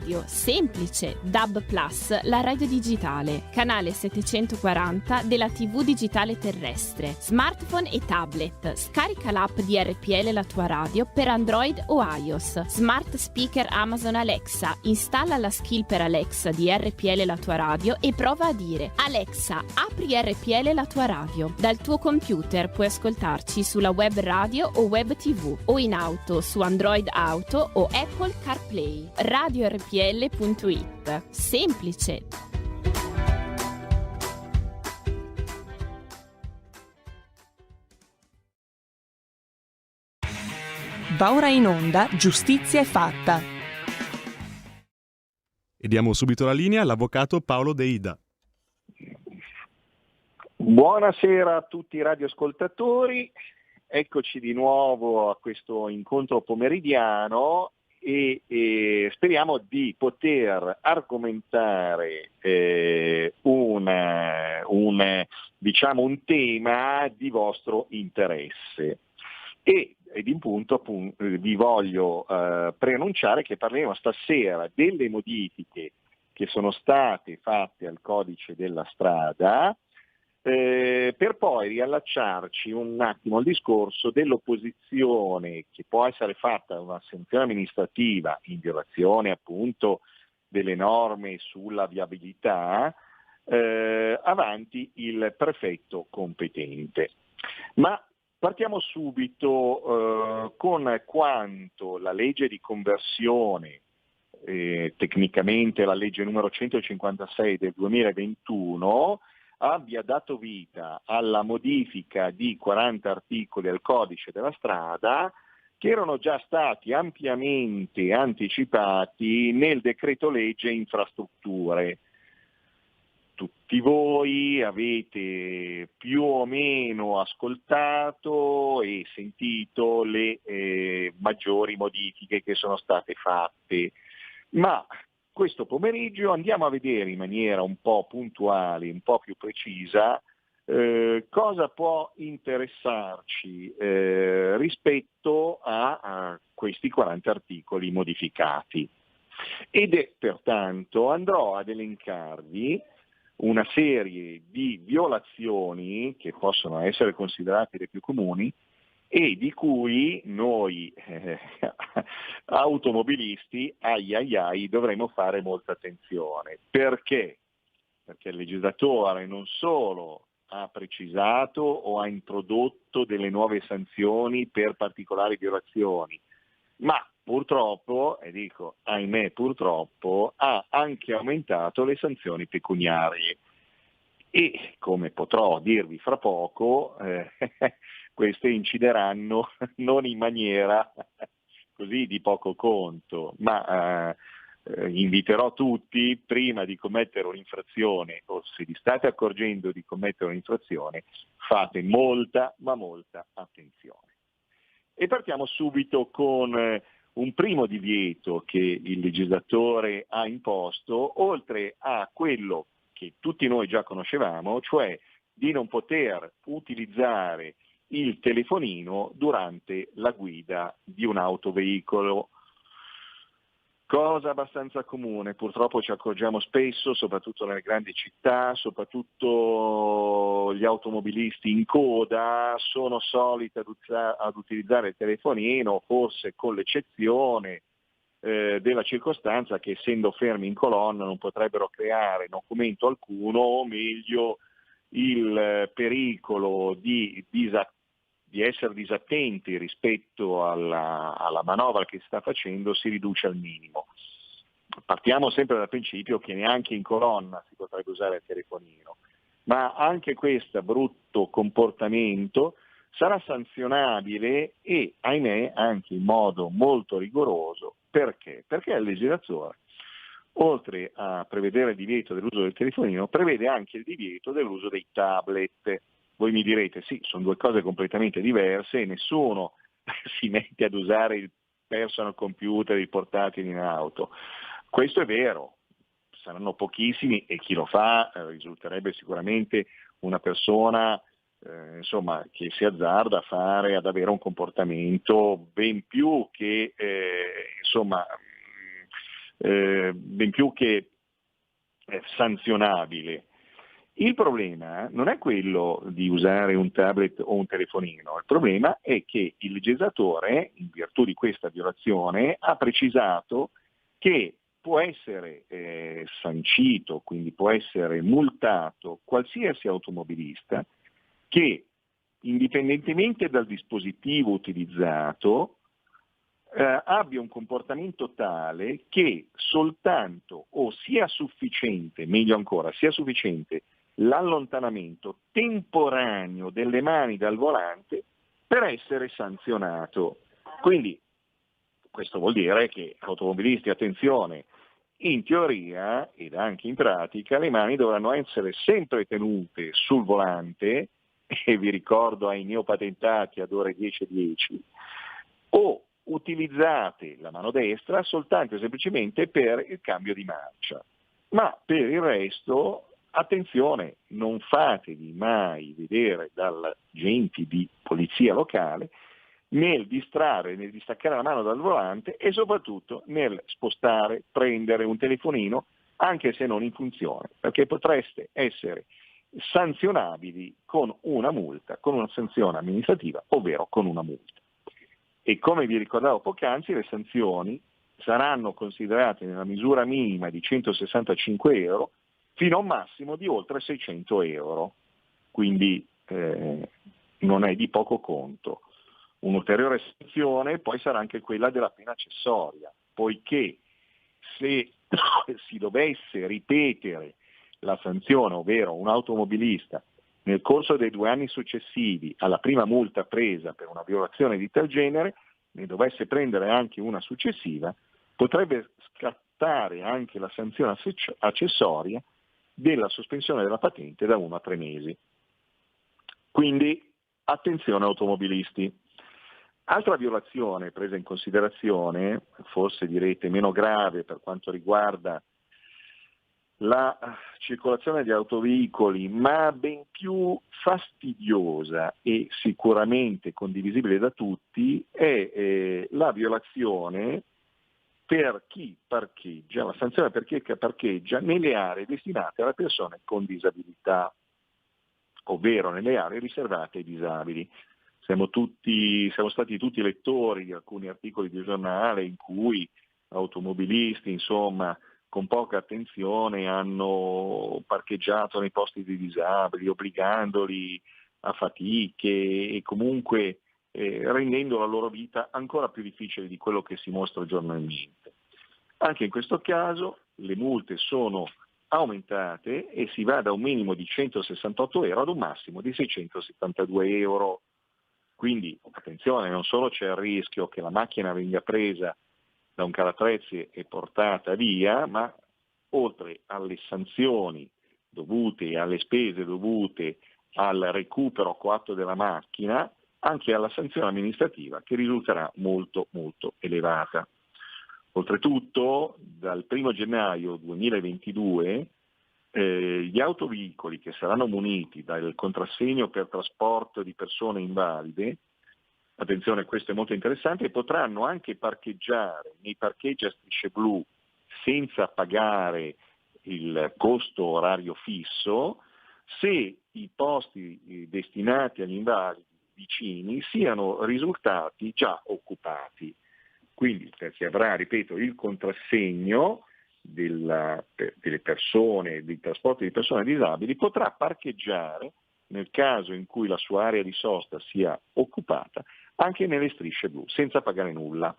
radio, semplice, DAB+, la radio digitale, canale 740 della TV digitale terrestre, smartphone e tablet. Scarica l'app di RPL La Tua Radio per Android o iOS. Smart speaker Amazon Alexa. Installa la skill per Alexa di RPL La Tua Radio e prova a dire: Alexa, apri RPL La Tua Radio. Dal tuo computer puoi ascoltarci sulla web radio o web TV o in auto su Android Auto o Apple CarPlay. RadioRPL.it. Semplice. Va ora in onda Giustizia è fatta. E diamo subito la linea all'avvocato Paolo De Ida. Buonasera a tutti i radioascoltatori, eccoci di nuovo a questo incontro pomeridiano e speriamo di poter argomentare un tema di vostro interesse. Ed in punto vi voglio preannunciare che parleremo stasera delle modifiche che sono state fatte al codice della strada, per poi riallacciarci un attimo al discorso dell'opposizione che può essere fatta a una sanzione amministrativa in violazione appunto delle norme sulla viabilità avanti il prefetto competente. Ma partiamo subito con quanto la legge di conversione, tecnicamente la legge numero 156 del 2021, abbia dato vita alla modifica di 40 articoli al codice della strada che erano già stati ampiamente anticipati nel decreto legge infrastrutture. Tutti voi avete più o meno ascoltato e sentito le maggiori modifiche che sono state fatte, ma questo pomeriggio andiamo a vedere in maniera un po' puntuale, un po' più precisa, cosa può interessarci rispetto a questi 40 articoli modificati. Pertanto andrò ad elencarvi una serie di violazioni che possono essere considerate le più comuni e di cui noi automobilisti dovremo fare molta attenzione. Perché? Perché il legislatore non solo ha precisato o ha introdotto delle nuove sanzioni per particolari violazioni, ma purtroppo, e dico ahimè purtroppo, ha anche aumentato le sanzioni pecuniarie. E come potrò dirvi fra poco, queste incideranno non in maniera così di poco conto, ma inviterò tutti, prima di commettere un'infrazione, o se vi state accorgendo di commettere un'infrazione, fate molta, ma molta attenzione. E partiamo subito con un primo divieto che il legislatore ha imposto, oltre a quello che tutti noi già conoscevamo, cioè di non poter utilizzare il telefonino durante la guida di un autoveicolo. Cosa abbastanza comune, purtroppo ci accorgiamo spesso, soprattutto nelle grandi città, soprattutto gli automobilisti in coda sono soliti ad utilizzare il telefonino, forse con l'eccezione della circostanza che essendo fermi in colonna non potrebbero creare documento alcuno, o meglio il pericolo di essere disattenti rispetto alla manovra che si sta facendo si riduce al minimo. Partiamo sempre dal principio che neanche in colonna si potrebbe usare il telefonino, ma anche questo brutto comportamento sarà sanzionabile e, ahimè, anche in modo molto rigoroso. Perché? Perché il legislatore, oltre a prevedere il divieto dell'uso del telefonino, prevede anche il divieto dell'uso dei tablet. Voi mi direte, sì, sono due cose completamente diverse e nessuno si mette ad usare il personal computer, i portatili in auto. Questo è vero, saranno pochissimi e chi lo fa risulterebbe sicuramente una persona che si azzarda ad avere un comportamento ben più che ben più che sanzionabile. Il problema non è quello di usare un tablet o un telefonino, il problema è che il legislatore, in virtù di questa violazione, ha precisato che può essere sancito, quindi può essere multato qualsiasi automobilista che, indipendentemente dal dispositivo utilizzato, abbia un comportamento tale che soltanto o sia sufficiente, meglio ancora, sia sufficiente l'allontanamento temporaneo delle mani dal volante per essere sanzionato. Quindi questo vuol dire che automobilisti, attenzione, in teoria ed anche in pratica le mani dovranno essere sempre tenute sul volante, e vi ricordo ai neopatentati ad ore 10:10, o utilizzate la mano destra soltanto e semplicemente per il cambio di marcia. Ma per il resto, attenzione, non fatevi mai vedere dall'agenti di polizia locale nel distrarre, nel distaccare la mano dal volante e soprattutto nel spostare, prendere un telefonino anche se non in funzione, perché potreste essere sanzionabili con una multa, con una sanzione amministrativa, ovvero con una multa. E come vi ricordavo poc'anzi, le sanzioni saranno considerate nella misura minima di 165 euro fino a un massimo di oltre 600 euro, quindi non è di poco conto. Un'ulteriore sanzione poi sarà anche quella della pena accessoria, poiché se si dovesse ripetere la sanzione, ovvero un automobilista nel corso dei 2 anni successivi alla prima multa presa per una violazione di tal genere, ne dovesse prendere anche una successiva, potrebbe scattare anche la sanzione accessoria della sospensione della patente da 1 a 3 mesi. Quindi attenzione automobilisti. Altra violazione presa in considerazione, forse direte meno grave per quanto riguarda la circolazione di autoveicoli, ma ben più fastidiosa e sicuramente condivisibile da tutti, è la violazione per chi parcheggia, la sanzione per chi parcheggia nelle aree destinate alle persone con disabilità, ovvero nelle aree riservate ai disabili. Siamo stati tutti lettori di alcuni articoli di giornale in cui automobilisti, insomma, con poca attenzione hanno parcheggiato nei posti dei disabili, obbligandoli a fatiche e comunque rendendo la loro vita ancora più difficile di quello che si mostra giornalmente. Anche in questo caso le multe sono aumentate e si va da un minimo di 168 euro ad un massimo di 672 euro. Quindi attenzione, non solo c'è il rischio che la macchina venga presa da un caratrezzi e portata via, ma oltre alle sanzioni dovute e alle spese dovute al recupero coatto della macchina, anche alla sanzione amministrativa che risulterà molto molto elevata. Oltretutto, dal 1 gennaio 2022 gli autoveicoli che saranno muniti dal contrassegno per trasporto di persone invalide, attenzione, questo è molto interessante, potranno anche parcheggiare nei parcheggi a strisce blu senza pagare il costo orario fisso se i posti destinati agli invalidi vicini siano risultati già occupati. Quindi per chi avrà, ripeto, il contrassegno delle persone, del trasporto di persone disabili, potrà parcheggiare nel caso in cui la sua area di sosta sia occupata anche nelle strisce blu, senza pagare nulla.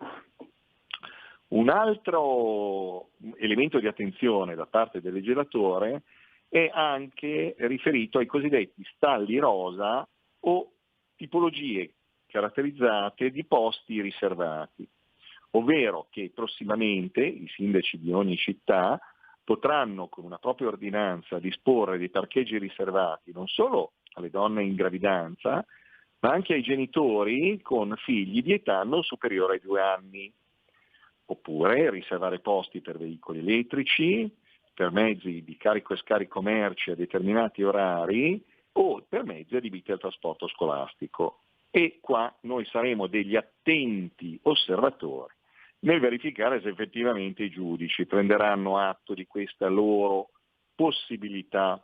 Un altro elemento di attenzione da parte del legislatore è anche riferito ai cosiddetti stalli rosa o tipologie caratterizzate di posti riservati, ovvero che prossimamente i sindaci di ogni città potranno con una propria ordinanza disporre dei parcheggi riservati non solo alle donne in gravidanza, ma anche ai genitori con figli di età non superiore ai 2 anni. Oppure riservare posti per veicoli elettrici, per mezzi di carico e scarico merci a determinati orari o per mezzi adibiti al trasporto scolastico. E qua noi saremo degli attenti osservatori nel verificare se effettivamente i giudici prenderanno atto di questa loro possibilità.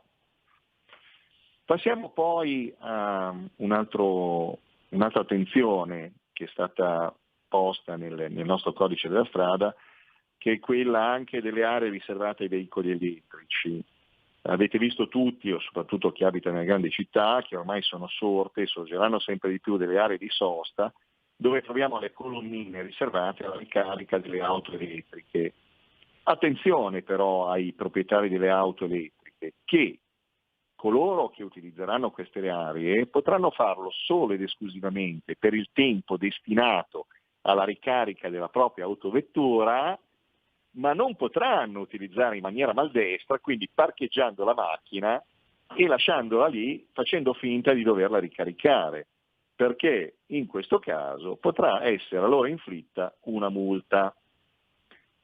Passiamo poi a un'altra attenzione che è stata posta nel nostro codice della strada, che è quella anche delle aree riservate ai veicoli elettrici. Avete visto tutti, o soprattutto chi abita nelle grandi città, che ormai sono sorte, sorgeranno sempre di più delle aree di sosta, dove troviamo le colonnine riservate alla ricarica delle auto elettriche. Attenzione però ai proprietari delle auto elettriche, che coloro che utilizzeranno queste aree potranno farlo solo ed esclusivamente per il tempo destinato alla ricarica della propria autovettura, ma non potranno utilizzare in maniera maldestra, quindi parcheggiando la macchina e lasciandola lì facendo finta di doverla ricaricare, perché in questo caso potrà essere a loro inflitta una multa.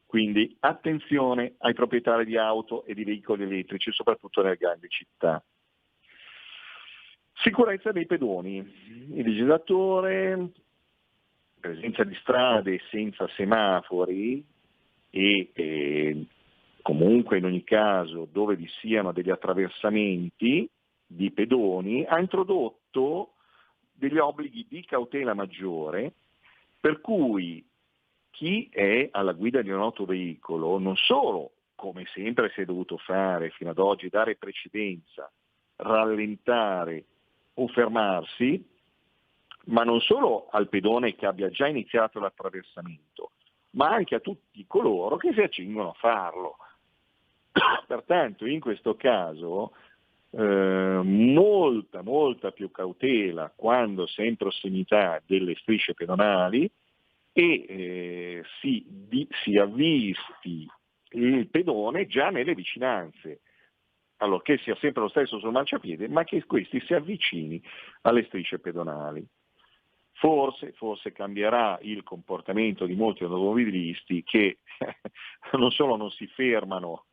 Quindi attenzione ai proprietari di auto e di veicoli elettrici, soprattutto nelle grandi città. Sicurezza dei pedoni. Il legislatore, presenza di strade senza semafori e comunque in ogni caso dove vi siano degli attraversamenti di pedoni, ha introdotto degli obblighi di cautela maggiore, per cui chi è alla guida di un autoveicolo non solo, come sempre si è dovuto fare fino ad oggi, dare precedenza, rallentare o fermarsi, ma non solo al pedone che abbia già iniziato l'attraversamento, ma anche a tutti coloro che si accingono a farlo. Pertanto in questo caso molta più cautela quando si è in prossimità delle strisce pedonali e si avvisti il pedone già nelle vicinanze, allorché sia sempre lo stesso sul marciapiede, ma che questi si avvicini alle strisce pedonali. Forse cambierà il comportamento di molti automobilisti che non solo non si fermano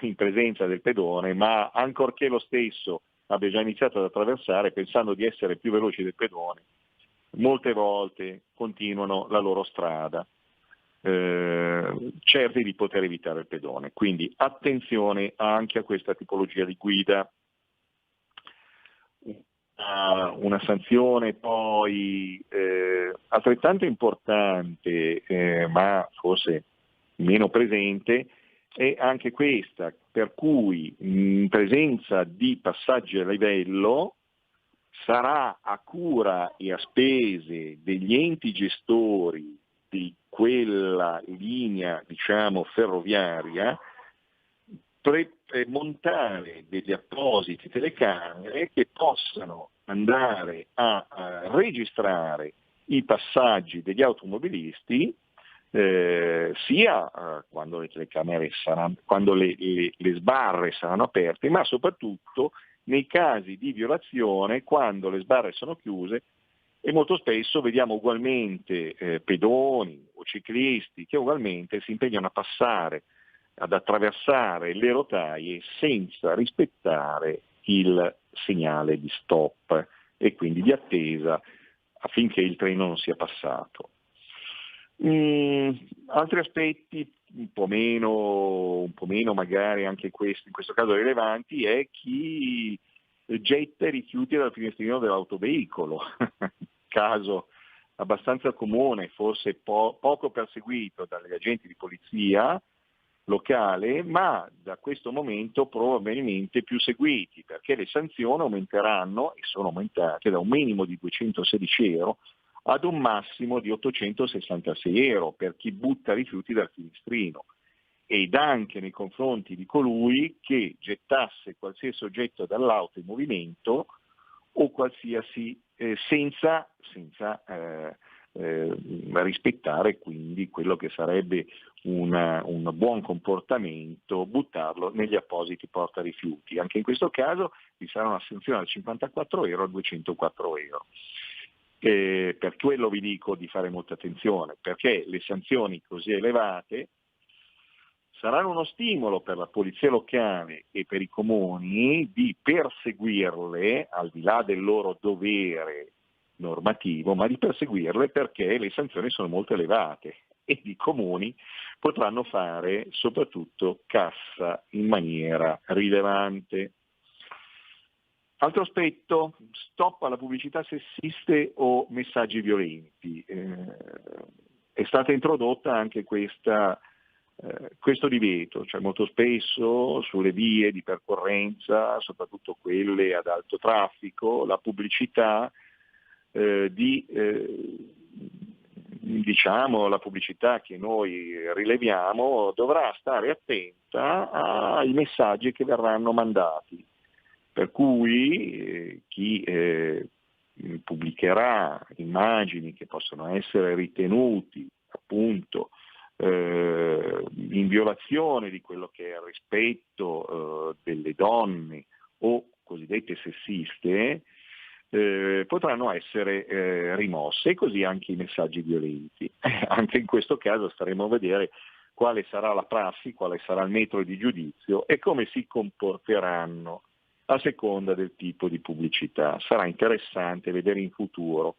in presenza del pedone, ma ancorché lo stesso abbia già iniziato ad attraversare, pensando di essere più veloci del pedone, molte volte continuano la loro strada, certi di poter evitare il pedone. Quindi attenzione anche a questa tipologia di guida. Una sanzione poi altrettanto importante, ma forse meno presente, è anche questa, per cui in presenza di passaggi a livello sarà a cura e a spese degli enti gestori di quella linea, diciamo, ferroviaria, montare degli appositi telecamere che possano andare a registrare i passaggi degli automobilisti, sia quando le telecamere quando le sbarre saranno aperte, ma soprattutto nei casi di violazione, quando le sbarre sono chiuse, e molto spesso vediamo ugualmente pedoni o ciclisti che ugualmente si impegnano a passare, ad attraversare le rotaie senza rispettare il segnale di stop e quindi di attesa affinché il treno non sia passato. Altri aspetti un po' meno magari anche in questo caso rilevanti, è chi getta i rifiuti dal finestrino dell'autoveicolo, caso abbastanza comune, forse poco perseguito dagli agenti di polizia locale, ma da questo momento probabilmente più seguiti, perché le sanzioni aumenteranno, e sono aumentate, da un minimo di 216 euro ad un massimo di 866 euro per chi butta rifiuti dal finestrino, ed anche nei confronti di colui che gettasse qualsiasi oggetto dall'auto in movimento o qualsiasi senza rispettare quindi quello che sarebbe un buon comportamento, buttarlo negli appositi portarifiuti. Anche in questo caso vi sarà una sanzione da 54 euro a 204 euro. Per quello vi dico di fare molta attenzione, perché le sanzioni così elevate saranno uno stimolo per la polizia locale e per i comuni di perseguirle, al di là del loro dovere normativo, ma di perseguirle perché le sanzioni sono molto elevate. e i comuni potranno fare soprattutto cassa in maniera rilevante. Altro aspetto, stop alla pubblicità sessiste o messaggi violenti. È stata introdotta anche questo divieto, cioè molto spesso sulle vie di percorrenza, soprattutto quelle ad alto traffico, la pubblicità la pubblicità che noi rileviamo dovrà stare attenta ai messaggi che verranno mandati. Per cui chi pubblicherà immagini che possono essere ritenuti appunto in violazione di quello che è il rispetto delle donne o cosiddette sessiste, potranno essere rimosse, e così anche i messaggi violenti. Anche in questo caso staremo a vedere quale sarà la prassi, quale sarà il metro di giudizio e come si comporteranno a seconda del tipo di pubblicità. Sarà interessante vedere in futuro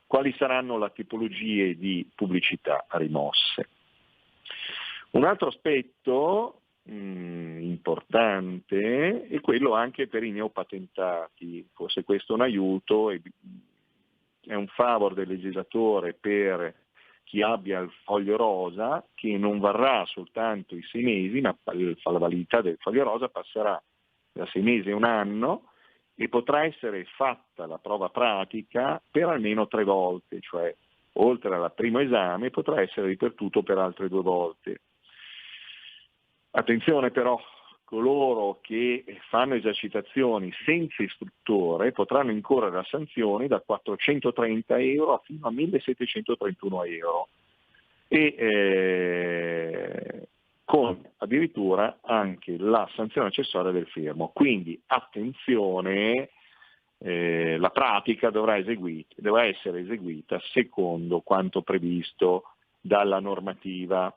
quali saranno le tipologie di pubblicità rimosse. Un altro aspetto importante è quello anche per i neopatentati. Forse questo è un aiuto, è un favor del legislatore per chi abbia il foglio rosa, che non varrà soltanto i 6 mesi, ma la validità del foglio rosa passerà da 6 mesi a 1 anno e potrà essere fatta la prova pratica per almeno 3 volte, cioè oltre al primo esame potrà essere ripetuto per altre 2 volte. Attenzione però, coloro che fanno esercitazioni senza istruttore potranno incorrere a sanzioni da 430 euro fino a 1731 euro e con addirittura anche la sanzione accessoria del fermo. Quindi attenzione, la pratica dovrà essere eseguita secondo quanto previsto dalla normativa.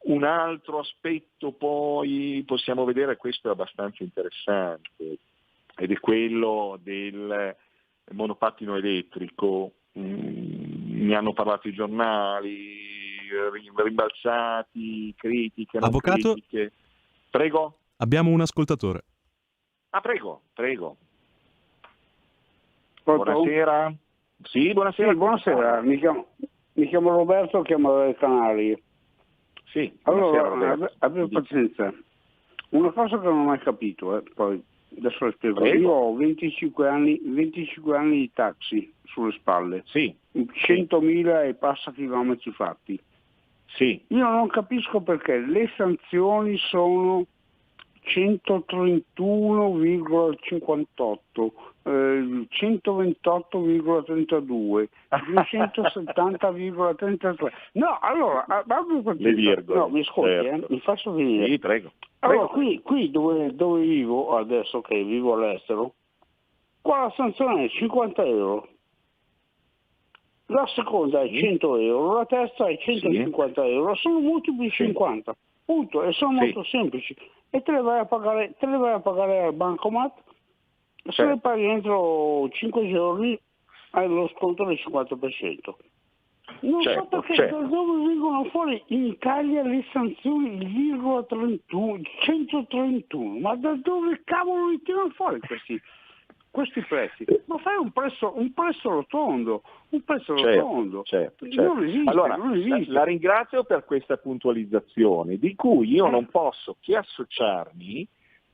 Un altro aspetto poi possiamo vedere, questo è abbastanza interessante, ed è quello del monopattino elettrico. Ne hanno parlato i giornali, rimbalzati, critiche, non Avvocato? critiche. Prego? Abbiamo un ascoltatore. Prego. Pronto? Buonasera. Sì, buonasera. Sì, buonasera. Mi chiamo Roberto, chiamo dai Canali. Sì, buonasera, allora, Roberto. abbiamo pazienza. Una cosa che non ho mai capito, poi adesso lo spiego. Prego. Io ho 25 anni di taxi sulle spalle, Sì. 100.000 e passa chilometri fatti. Sì. Io non capisco perché le sanzioni sono 131,58, 128,32, 270,33. No, allora, le virgole. No, mi ascolti, certo. Mi faccio finire. Sì, prego. Allora, qui dove vivo adesso, che vivo all'estero, qua la sanzione è 50 euro. La seconda è 100 euro, la terza è 150 euro, sono multipli 50, punto, e sono molto semplici. E te le vai a pagare al bancomat, se le paghi entro 5 giorni hai lo sconto del 50%. Non so perché da dove vengono fuori in Italia le sanzioni il 131, ma da dove cavolo li tirano fuori questi prezzi? Ma fai un prezzo rotondo, Certo. Non esiste, allora, non esiste. La ringrazio per questa puntualizzazione, di cui io non posso che associarmi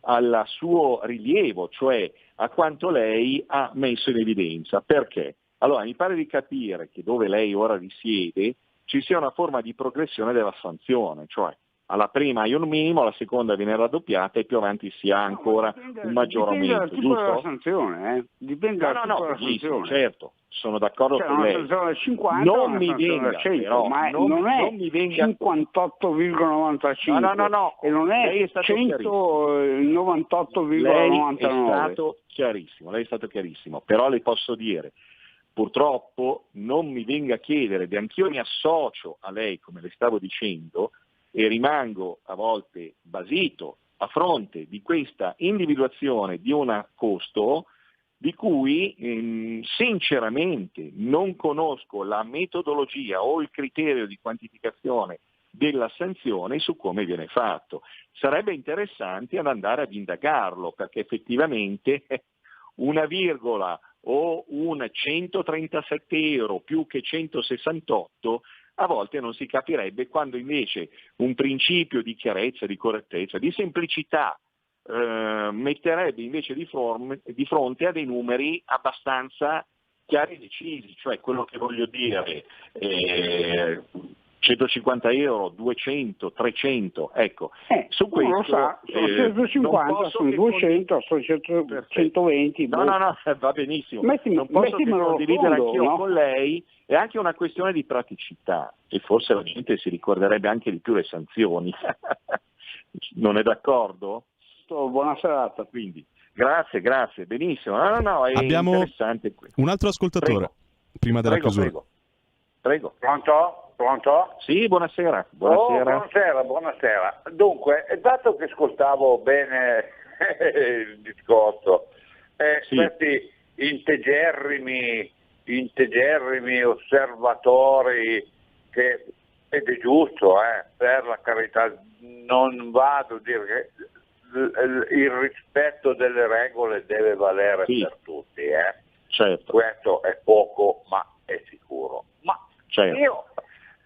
al suo rilievo, cioè a quanto lei ha messo in evidenza. Perché? Allora, mi pare di capire che dove lei ora risiede ci sia una forma di progressione della sanzione, cioè alla prima hai un minimo, alla seconda viene raddoppiata e più avanti si ha ancora un maggior aumento, dipende dal tipo giusto? della sanzione, Dipende dal tipo della sanzione. Certo, sono d'accordo con una lei. sanzione da 50, non una mi sanzione venga, da 100, però, ma non è mi venga 58,95 no. e non Lei è è stato 198,99. Lei è stato chiarissimo, però le posso dire, purtroppo non mi venga a chiedere, ed anch'io mi associo a lei, come le stavo dicendo, e rimango a volte basito a fronte di questa individuazione di un costo di cui sinceramente non conosco la metodologia o il criterio di quantificazione della sanzione su come viene fatto. Sarebbe interessante ad andare ad indagarlo, perché effettivamente una virgola o un 137 euro più che 168 a volte non si capirebbe, quando invece un principio di chiarezza, di correttezza, di semplicità metterebbe invece di fronte a dei numeri abbastanza chiari e decisi, cioè quello che voglio dire, 150 euro, 200, 300, ecco. Su questo, lo sa, sono 150, sono 200, sono 120. No, va benissimo. Non posso che mettimelo condividere fondo, anch'io no? con lei, è anche una questione di praticità, e forse la gente si ricorderebbe anche di più le sanzioni. Non è d'accordo? Buona serata. Quindi, grazie, benissimo. No, è Abbiamo interessante. un altro ascoltatore, prima della chiusura. Prego. Pronto? Sì, buonasera. Buonasera. Dunque, dato che ascoltavo bene il discorso, Sì. questi integerrimi osservatori, che, ed è giusto, per la carità, non vado a dire che il rispetto delle regole deve valere per tutti, Certo. Questo è poco ma è sicuro. Ma Certo. io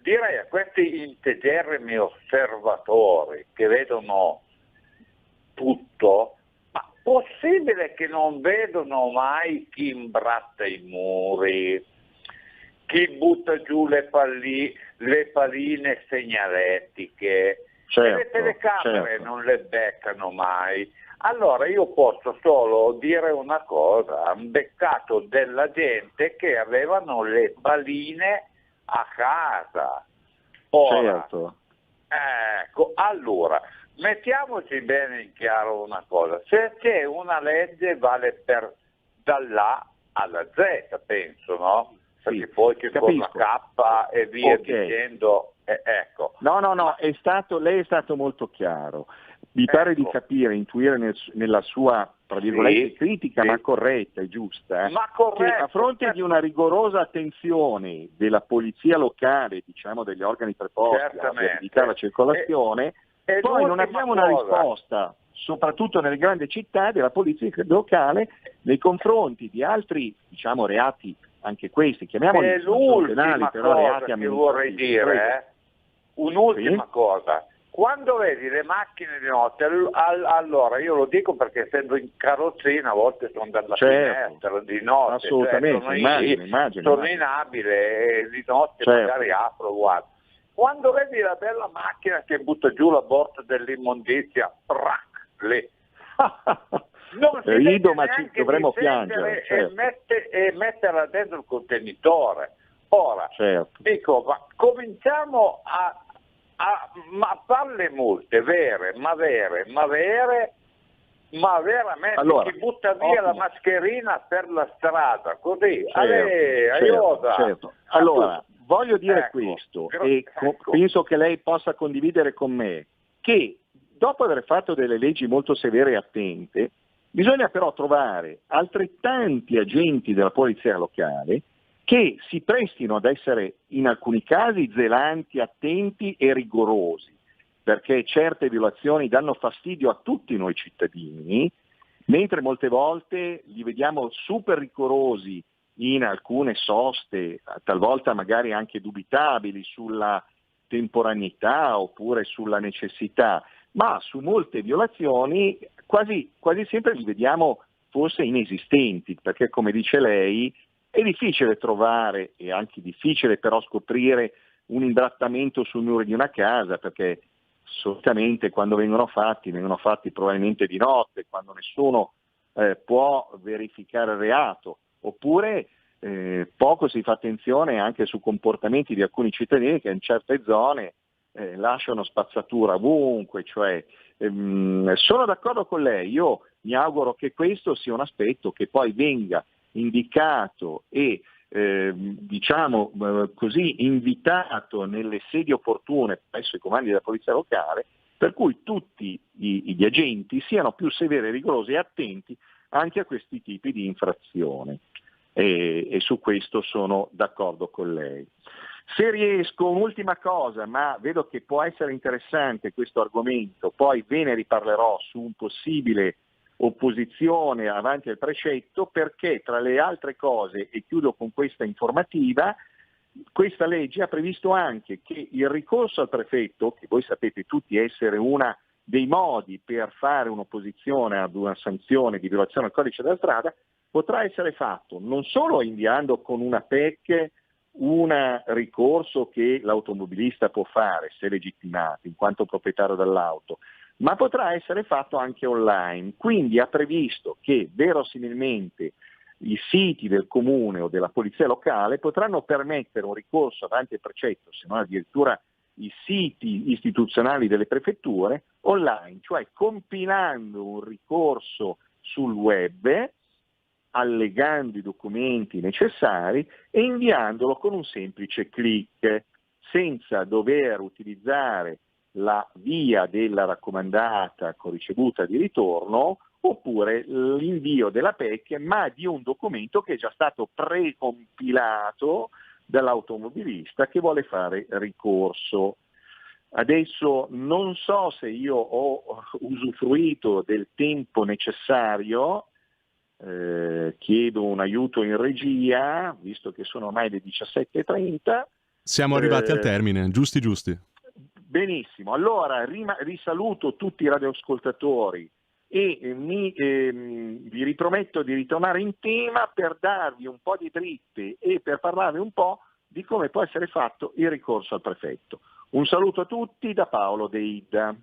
direi a questi integerrimi osservatori che vedono tutto, ma possibile che non vedono mai chi imbratta i muri, chi butta giù le palline segnaletiche, Certo, le telecamere certo. non le beccano mai. Allora io posso solo dire una cosa: hanno beccato della gente che avevano le palline a casa. Ora, Certo. ecco, allora, mettiamoci bene in chiaro una cosa: se c'è una legge vale per dall'A alla Z, penso, no? Perché poi che con la K e via dicendo, ecco. No, lei è stato molto chiaro. Mi pare di capire, intuire nella sua, tra virgolette, critica, ma corretta e giusta, che a fronte di una rigorosa attenzione della polizia locale, diciamo degli organi preposti a viabilità la circolazione, poi non abbiamo una risposta, soprattutto nelle grandi città, della polizia locale nei confronti di altri, diciamo, reati, anche questi, chiamiamoli penali, però reati amministrativi. Vorrei dire, un'ultima cosa. Quando vedi le macchine di notte, allora io lo dico perché essendo in carrozzina a volte sono dalla finestra di notte, assolutamente, immagino. Sono inabile e di notte magari apro, guarda. Quando vedi la bella macchina che butta giù la borsa dell'immondizia, lì. Non si rido, ma ci dovremmo piangere, e metterla dentro il contenitore. Ora, dico, ma cominciamo a fare le multe vere, ma veramente allora, chi butta via la mascherina per la strada, così, certo. Allora, voglio dire questo, e penso che lei possa condividere con me, che dopo aver fatto delle leggi molto severe e attente, bisogna però trovare altrettanti agenti della polizia locale che si prestino ad essere in alcuni casi zelanti, attenti e rigorosi, perché certe violazioni danno fastidio a tutti noi cittadini, mentre molte volte li vediamo super rigorosi in alcune soste, talvolta magari anche dubitabili sulla temporaneità oppure sulla necessità, ma su molte violazioni quasi sempre li vediamo forse inesistenti, perché come dice lei è difficile trovare, e anche difficile però scoprire un imbrattamento sul muro di una casa, perché solitamente quando vengono fatti probabilmente di notte, quando nessuno può verificare il reato, oppure poco si fa attenzione anche su comportamenti di alcuni cittadini che in certe zone lasciano spazzatura ovunque, cioè sono d'accordo con lei, io mi auguro che questo sia un aspetto che poi venga indicato e diciamo così invitato nelle sedi opportune presso i comandi della polizia locale, per cui tutti gli agenti siano più severi, rigorosi e attenti anche a questi tipi di infrazione. E su questo sono d'accordo con lei. Se riesco, un'ultima cosa, ma vedo che può essere interessante questo argomento, poi ve ne riparlerò su un possibile opposizione avanti al precetto, perché tra le altre cose, e chiudo con questa informativa, questa legge ha previsto anche che il ricorso al prefetto, che voi sapete tutti essere una dei modi per fare un'opposizione ad una sanzione di violazione del codice della strada, potrà essere fatto non solo inviando con una PEC un ricorso che l'automobilista può fare se legittimato in quanto proprietario dell'auto, ma potrà essere fatto anche online. Quindi ha previsto che verosimilmente i siti del comune o della polizia locale potranno permettere un ricorso avanti al precetto, se non addirittura i siti istituzionali delle prefetture online, cioè compilando un ricorso sul web, allegando i documenti necessari e inviandolo con un semplice click, senza dover utilizzare la via della raccomandata con ricevuta di ritorno oppure l'invio della PEC, ma di un documento che è già stato precompilato dall'automobilista che vuole fare ricorso. Adesso non so se io ho usufruito del tempo necessario, chiedo un aiuto in regia, visto che sono ormai le 17:30. Siamo arrivati al termine, giusti. Benissimo, allora risaluto tutti i radioascoltatori e vi riprometto di ritornare in tema per darvi un po' di dritte e per parlarvi un po' di come può essere fatto il ricorso al prefetto. Un saluto a tutti da Paolo De Ida.